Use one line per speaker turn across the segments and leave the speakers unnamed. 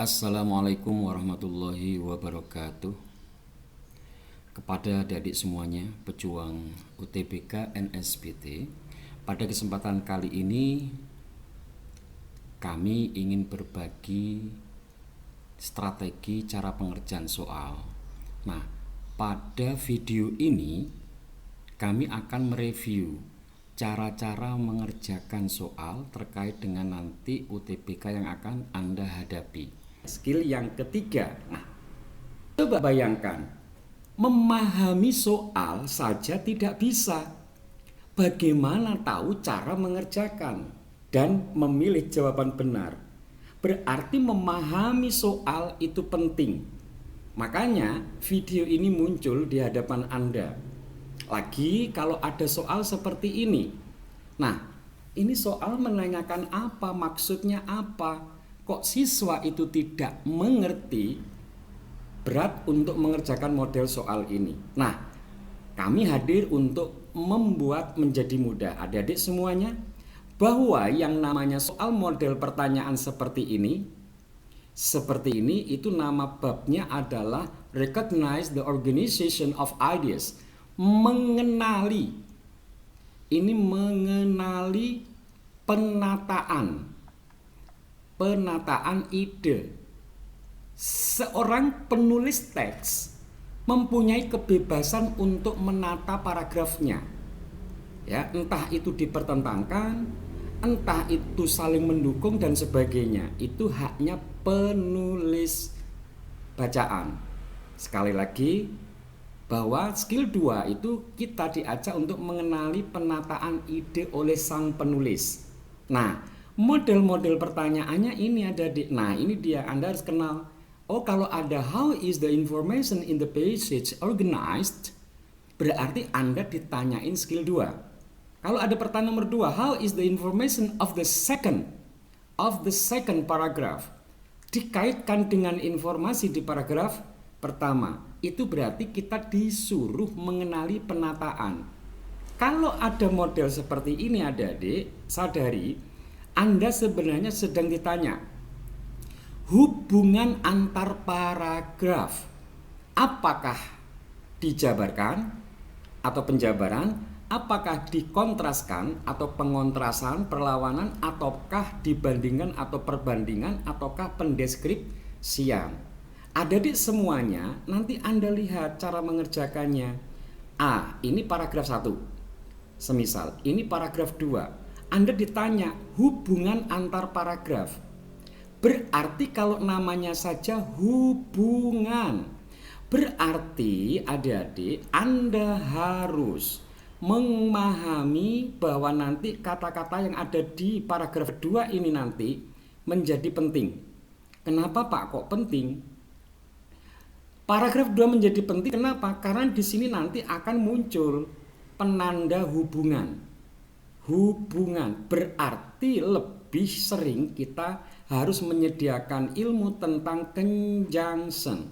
Assalamualaikum warahmatullahi wabarakatuh. Kepada adik-adik semuanya, pejuang UTBK NSBT, pada kesempatan kali ini kami ingin berbagi strategi cara pengerjaan soal. Nah, pada video ini kami akan mereview cara-cara mengerjakan soal terkait dengan nanti UTBK yang akan Anda hadapi. Skill yang ketiga. Nah, coba bayangkan, memahami soal saja tidak bisa. Bagaimana tahu cara mengerjakan dan memilih jawaban benar? Berarti memahami soal itu penting. Makanya video ini muncul di hadapan Anda. Lagi kalau ada soal seperti ini. Nah, ini soal menanyakan apa, maksudnya apa? Kok siswa itu tidak mengerti? Berat untuk mengerjakan model soal ini. Nah, kami hadir untuk membuat menjadi mudah adik-adik semuanya bahwa yang namanya soal model pertanyaan seperti ini itu nama babnya adalah Recognize the Organization of Ideas. Mengenali penataan ide. Seorang penulis teks mempunyai kebebasan untuk menata paragrafnya, ya, entah itu dipertentangkan, entah itu saling mendukung dan sebagainya. Itu haknya penulis bacaan. Sekali lagi, bahwa skill 2 itu kita diajak untuk mengenali penataan ide oleh sang penulis. Nah, model-model pertanyaannya ini ada di. Nah, ini dia, Anda harus kenal. Oh, kalau ada how is the information in the passage organized, berarti Anda ditanyain skill 2. Kalau ada pertanyaan nomor 2, how is the information of the second paragraph, dikaitkan dengan informasi di paragraf pertama, itu berarti kita disuruh mengenali penataan. Kalau ada model seperti ini adik-adik, sadari Anda sebenarnya sedang ditanya hubungan antar paragraf. Apakah dijabarkan atau penjabaran, apakah dikontraskan atau pengontrasan, perlawanan, ataukah dibandingkan atau perbandingan, ataukah pendeskripsian. Adik-adik semuanya, nanti Anda lihat cara mengerjakannya. Ini paragraf 1. Semisal, ini paragraf 2. Anda ditanya hubungan antar paragraf. Berarti kalau namanya saja hubungan, berarti adik-adik Anda harus memahami bahwa nanti kata-kata yang ada di paragraf 2 ini nanti menjadi penting. Kenapa Pak kok penting? Paragraf 2 menjadi penting kenapa? Karena di sini nanti akan muncul penanda hubungan. Hubungan berarti lebih sering kita harus menyediakan ilmu tentang conjunction.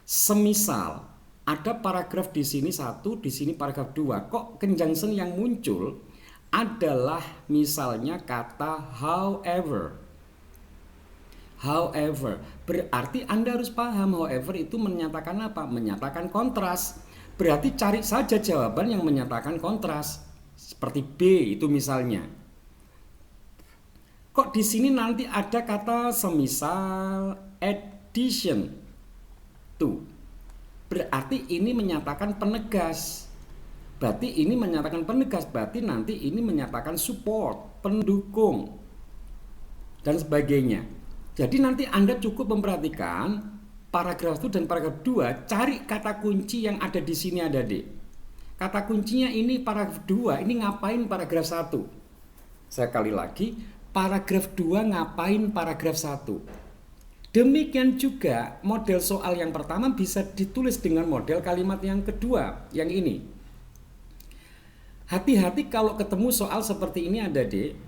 Semisal ada paragraf di sini 1, di sini paragraf 2. Kok conjunction yang muncul adalah misalnya kata however. However, berarti Anda harus paham however itu menyatakan apa? Menyatakan kontras. Berarti cari saja jawaban yang menyatakan kontras. Seperti B itu misalnya. Kok di sini nanti ada kata semisal addition to. Berarti ini menyatakan penegas. Berarti ini menyatakan penegas. Berarti nanti ini menyatakan support, pendukung, dan sebagainya. Jadi nanti Anda cukup memperhatikan paragraf 1 dan paragraf 2, cari kata kunci yang ada di sini adik-adik. Kata kuncinya ini paragraf 2, ini ngapain paragraf 1? Sekali lagi, paragraf 2 ngapain paragraf 1? Demikian juga model soal yang pertama bisa ditulis dengan model kalimat yang kedua, yang ini. Hati-hati kalau ketemu soal seperti ini adik-adik,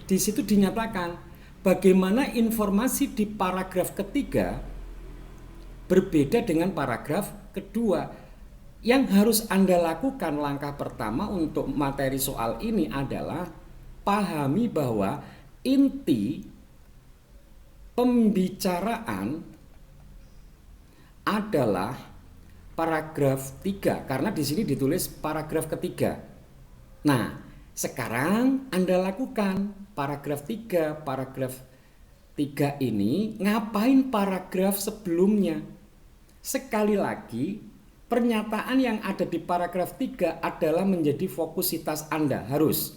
di situ dinyatakan bagaimana informasi di paragraf ketiga berbeda dengan paragraf kedua. Yang harus Anda lakukan langkah pertama untuk materi soal ini adalah pahami bahwa inti pembicaraan adalah paragraf 3 karena di sini ditulis paragraf ketiga. Nah, sekarang Anda lakukan paragraf 3 ini ngapain paragraf sebelumnya? Sekali lagi, pernyataan yang ada di paragraf 3 adalah menjadi fokusitas Anda. Harus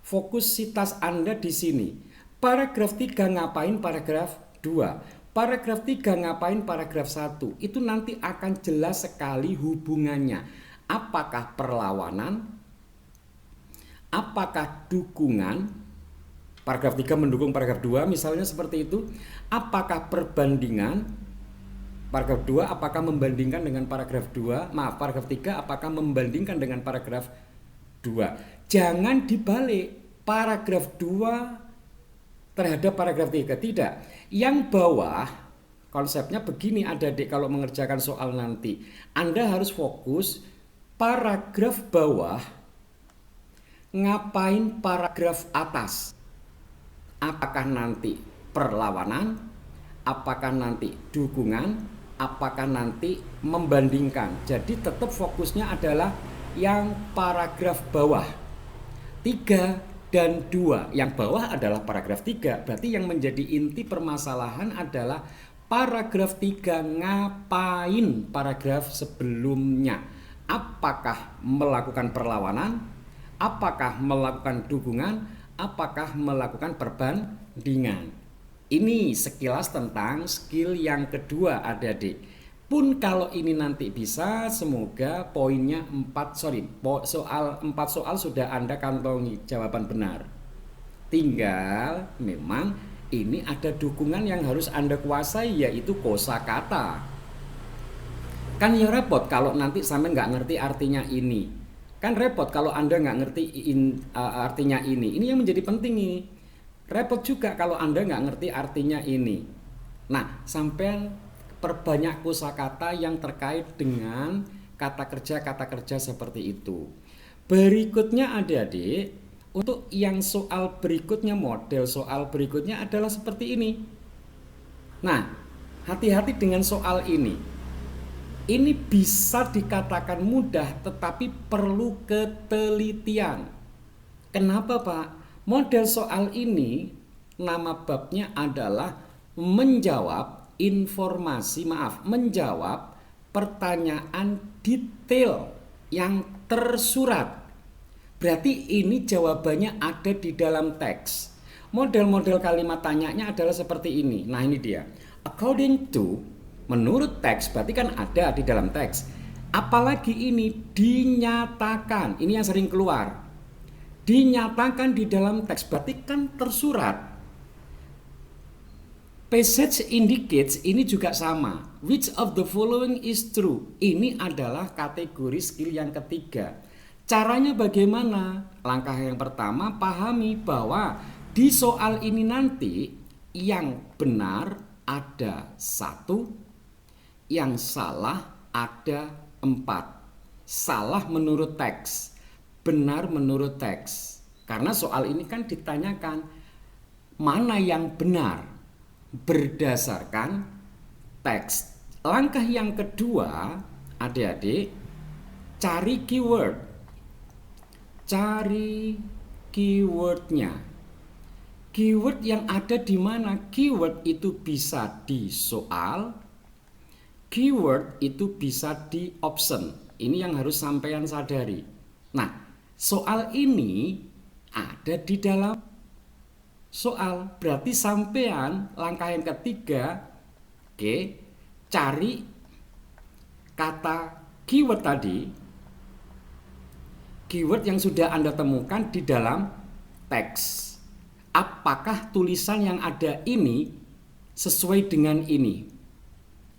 fokusitas Anda di sini. Paragraf 3 ngapain paragraf 2? Paragraf 3 ngapain paragraf 1? Itu nanti akan jelas sekali hubungannya. Apakah perlawanan? Apakah dukungan? Paragraf 3 mendukung paragraf 2 misalnya seperti itu. Apakah perbandingan? Paragraf 2 apakah membandingkan dengan paragraf 2? Paragraf 3 apakah membandingkan dengan paragraf 2? Jangan dibalik paragraf 2 terhadap paragraf 3. Tidak. Yang bawah konsepnya begini adik-adik kalau mengerjakan soal nanti. Anda harus fokus paragraf bawah ngapain paragraf atas. Apakah nanti perlawanan? Apakah nanti dukungan? Apakah nanti membandingkan? Jadi tetap fokusnya adalah yang paragraf bawah 3 dan 2. Yang bawah adalah paragraf 3. Berarti yang menjadi inti permasalahan adalah paragraf 3 ngapain paragraf sebelumnya. Apakah melakukan perlawanan? Apakah melakukan dukungan? Apakah melakukan perbandingan? Ini sekilas tentang skill yang kedua adik-adik. Pun kalau ini nanti bisa, semoga poinnya 4 soal sudah Anda kantongi jawaban benar. Tinggal memang ini ada dukungan yang harus Anda kuasai, yaitu kosakata. Kan ya repot kalau nanti sampai nggak ngerti artinya ini. Kan repot kalau Anda nggak ngerti artinya ini. Ini yang menjadi penting ini. Repot juga kalau Anda nggak ngerti artinya ini. Nah, sampai perbanyak kosakata yang terkait dengan kata kerja seperti itu. Berikutnya adik-adik, untuk yang soal berikutnya, model soal berikutnya adalah seperti ini. Nah, hati-hati dengan soal ini. Ini bisa dikatakan mudah tetapi perlu ketelitian. Kenapa Pak? Model soal ini nama babnya adalah menjawab pertanyaan detail yang tersurat. Berarti ini jawabannya ada di dalam teks. Model-model kalimat tanyanya adalah seperti ini. Nah, ini dia. According to, menurut teks, berarti kan ada di dalam teks. Apalagi ini dinyatakan. Ini yang sering keluar. Dinyatakan di dalam teks, berarti kan tersurat. Passage indicates ini juga sama. Which of the following is true? Ini adalah kategori skill yang ketiga. Caranya bagaimana? Langkah yang pertama, pahami bahwa di soal ini nanti yang benar ada 1, yang salah ada 4. Salah menurut teks, benar menurut teks. Karena soal ini kan ditanyakan mana yang benar berdasarkan teks. Langkah yang kedua, adik-adik, cari keyword. Cari keywordnya. Keyword yang ada di mana? Keyword itu bisa di soal, keyword itu bisa di option. Ini yang harus sampean sadari. Nah, soal ini ada di dalam soal. Berarti sampean langkah yang ketiga, cari kata keyword tadi, keyword yang sudah Anda temukan di dalam teks. Apakah tulisan yang ada ini sesuai dengan ini?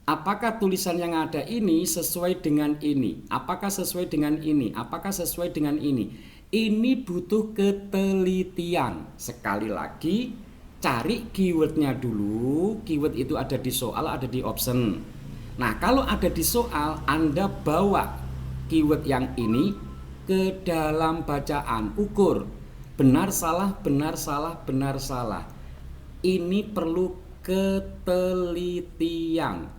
Apakah tulisan yang ada ini sesuai dengan ini? Apakah sesuai dengan ini? Apakah sesuai dengan ini? Ini butuh ketelitian. Sekali lagi, cari keywordnya dulu. Keyword itu ada di soal, ada di option. Nah, kalau ada di soal, Anda bawa keyword yang ini ke dalam bacaan. Ukur benar salah, benar salah, benar salah. Ini perlu ketelitian.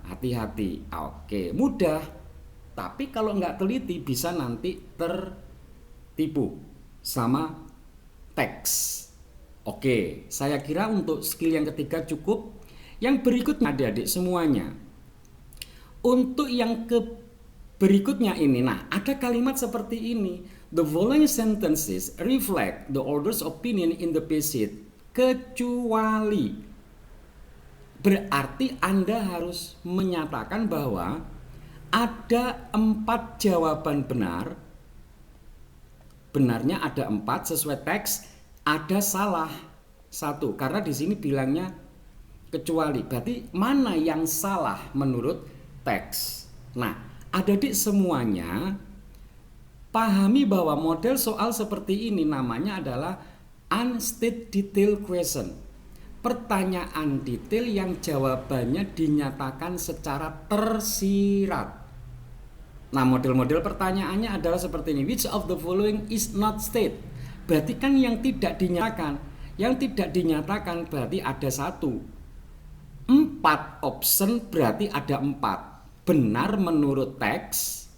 Hati-hati. Oke, mudah. Tapi kalau nggak teliti bisa nanti tertipu sama teks. Oke, saya kira untuk skill yang ketiga cukup. Yang berikutnya adik-adik semuanya. Untuk yang berikutnya ini, nah ada kalimat seperti ini. The following sentences reflect the author's opinion in the passage. Kecuali. Berarti Anda harus menyatakan bahwa ada 4 jawaban benar. Benarnya ada 4 sesuai teks, ada salah 1. Karena di sini bilangnya kecuali, berarti mana yang salah menurut teks. Nah, adik-adik semuanya pahami bahwa model soal seperti ini namanya adalah unstated detail question. Pertanyaan detail yang jawabannya dinyatakan secara tersirat. Nah, model-model pertanyaannya adalah seperti ini. Which of the following is not stated? Berarti kan yang tidak dinyatakan. Yang tidak dinyatakan berarti ada 1. 4 option berarti ada 4. Benar menurut teks,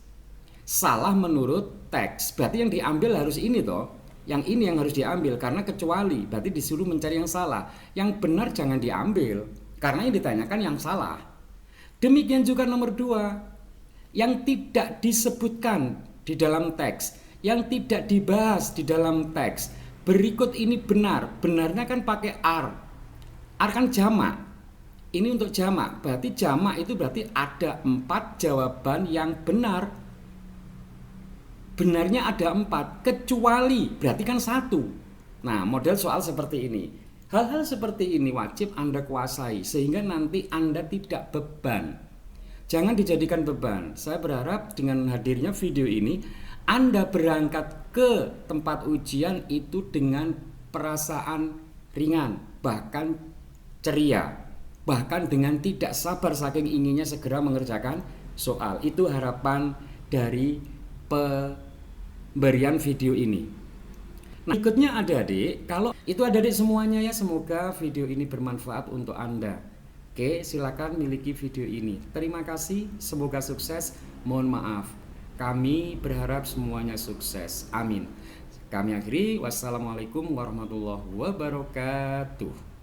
salah menurut teks. Berarti yang diambil harus ini toh. Yang ini yang harus diambil karena kecuali. Berarti disuruh mencari yang salah. Yang benar jangan diambil karena yang ditanyakan yang salah. Demikian juga nomor 2. Yang tidak disebutkan di dalam teks, yang tidak dibahas di dalam teks. Berikut ini benar. Benarnya kan pakai are. Are kan jamak. Ini untuk jamak, berarti jamak itu berarti ada 4 jawaban yang benar. Benarnya ada 4, kecuali berarti kan 1. Nah, model soal seperti ini. Hal-hal seperti ini wajib Anda kuasai sehingga nanti Anda tidak beban. Jangan dijadikan beban. Saya berharap dengan hadirnya video ini Anda berangkat ke tempat ujian itu dengan perasaan ringan, bahkan ceria. Bahkan dengan tidak sabar saking inginnya segera mengerjakan soal. Itu harapan dari pemberian video ini. Nah, berikutnya adik-adik, kalau itu adik-adik semuanya ya, semoga video ini bermanfaat untuk Anda. Oke, silakan miliki video ini. Terima kasih, semoga sukses. Mohon maaf, kami berharap semuanya sukses. Amin. Kami akhiri, wassalamualaikum warahmatullahi wabarakatuh.